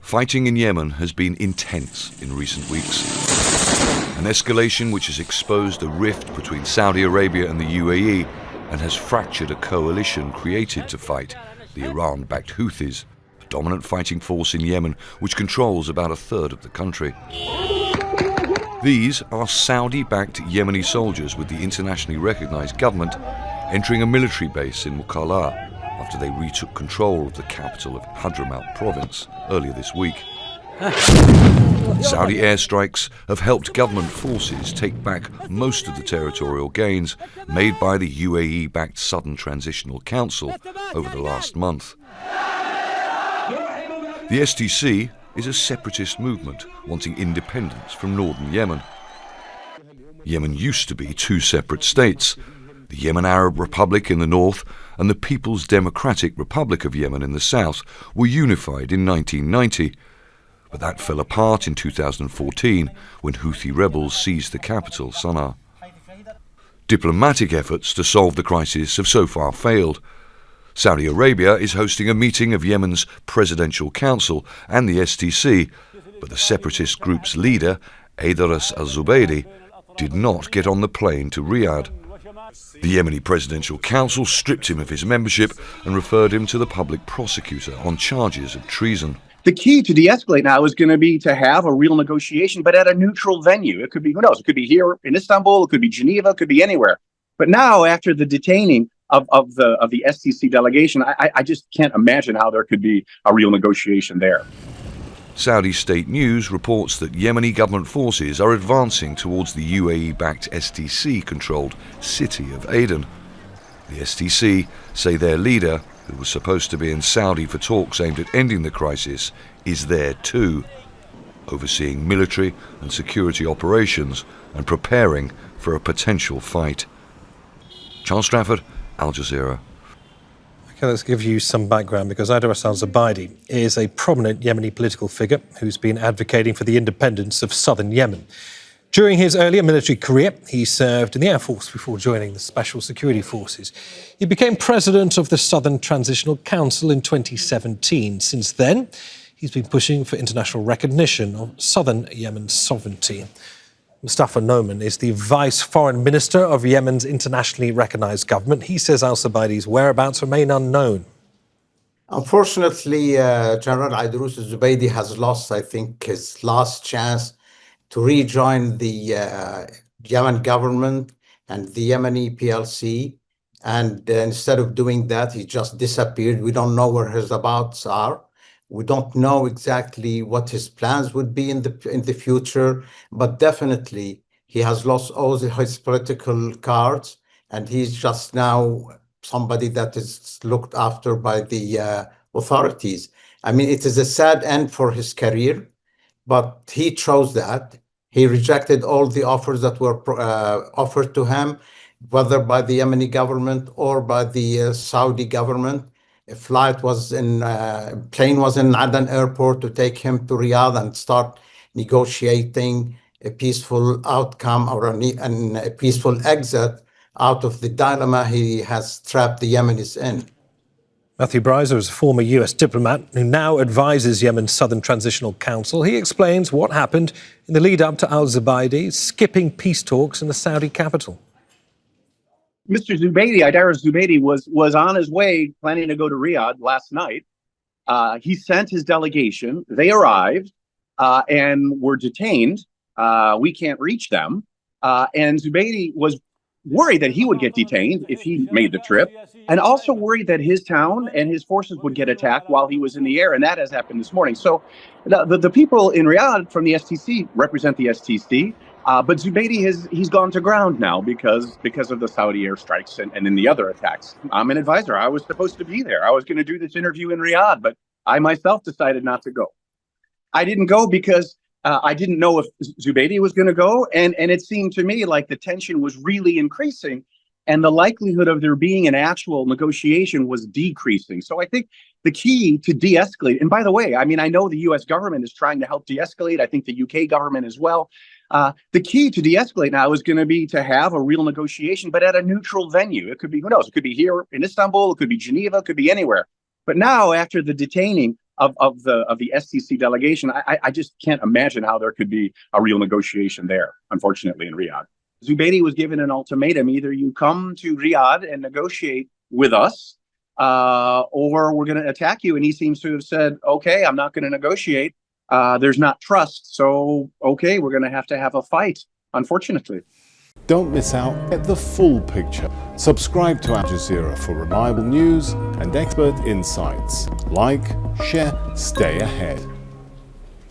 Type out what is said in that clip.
Fighting in Yemen has been intense in recent weeks. An escalation which has exposed a rift between Saudi Arabia and the UAE and has fractured a coalition created to fight the Iran-backed Houthis, a dominant fighting force in Yemen which controls about a third of the country. These are Saudi-backed Yemeni soldiers with the internationally recognized government entering a military base in Mukalla after they retook control of the capital of Hadramaut province earlier this week. Saudi airstrikes have helped government forces take back most of the territorial gains made by the UAE-backed Southern Transitional Council over the last month. The STC is a separatist movement wanting independence from northern Yemen. Yemen used to be two separate states, the United Arab Republic in the north and the People's Democratic Republic of Yemen in the south were unified in 1990, but that fell apart in 2014 when Houthi rebels seized the capital, Sana'a. Diplomatic efforts to solve the crisis have so far failed. Saudi Arabia is hosting a meeting of Yemen's Presidential Council and the STC, but the separatist group's leader, Aidarous al-Zubaidi, did not get on the plane to Riyadh. The Yemeni Presidential Council stripped him of his membership and referred him to the public prosecutor on charges of treason. The key to de-escalate now is going to be to have a real negotiation, but at a neutral venue. It could be, who knows, it could be here in Istanbul, it could be Geneva, it could be anywhere. But now, after the detaining of the STC delegation, I just can't imagine how there could be a real negotiation there. Saudi state news reports that Yemeni government forces are advancing towards the UAE-backed STC-controlled city of Aden. The STC say their leader, who was supposed to be in Saudi for talks aimed at ending the crisis, is there too, overseeing military and security operations and preparing for a potential fight. Charles Stratford, Al Jazeera. Okay, let's give you some background, because Aidarous al-Zubaidi is a prominent Yemeni political figure who's been advocating for the independence of southern Yemen. During his earlier military career, he served in the Air Force before joining the Special Security Forces. He became president of the Southern Transitional Council in 2017. Since then, he's been pushing for international recognition of southern Yemen's sovereignty. Mustafa Noman is the Vice Foreign Minister of Yemen's internationally recognized government. He says al-Zubaidi's whereabouts remain unknown. Unfortunately, General Aidarous al-Zubaidi has lost, I think, his last chance to rejoin the Yemen government and the Yemeni PLC. And instead of doing that, he just disappeared. We don't know where his abouts are. We don't know exactly what his plans would be in the future, but definitely he has lost all his political cards, and he's just now somebody that is looked after by the authorities. I mean, it is a sad end for his career, but he chose that. He rejected all the offers that were offered to him, whether by the Yemeni government or by the Saudi government. A plane was in Aden airport to take him to Riyadh and start negotiating a peaceful outcome or a peaceful exit out of the dilemma he has trapped the Yemenis in. Matthew Breiser is a former US diplomat who now advises Yemen's Southern Transitional Council. He explains what happened in the lead up to al-Zubaidi skipping peace talks in the Saudi capital. Mr. Zubaidi, Aidarous Zubaidi, was on his way planning to go to Riyadh last night. He sent his delegation. They arrived and were detained. We can't reach them. And Zubaidi was worried that he would get detained if he made the trip, and also worried that his town and his forces would get attacked while he was in the air, and that has happened this morning. So the people in Riyadh from the STC represent the STC. But Zubaidi he's gone to ground now because of the Saudi airstrikes and then the other attacks. I'm an advisor. I was supposed to be there. I was going to do this interview in Riyadh, but I myself decided not to go. I didn't go because I didn't know if Zubaidi was going to go, and it seemed to me like the tension was really increasing, and the likelihood of there being an actual negotiation was decreasing. So I think the key to de-escalate, and by the way, I mean, I know the US government is trying to help de-escalate. I think the UK government as well. The key to de-escalate now is going to be to have a real negotiation, but at a neutral venue. It could be, who knows, it could be here in Istanbul, it could be Geneva, it could be anywhere. But now, after the detaining the STC delegation, I just can't imagine how there could be a real negotiation there, unfortunately, in Riyadh. Zubaidi was given an ultimatum: either you come to Riyadh and negotiate with us, or we're going to attack you. And he seems to have said, okay, I'm not going to negotiate. There's not trust. So, okay, we're going to have a fight, unfortunately. Don't miss out. Get the full picture. Subscribe to Al Jazeera for reliable news and expert insights. Like, share, stay ahead.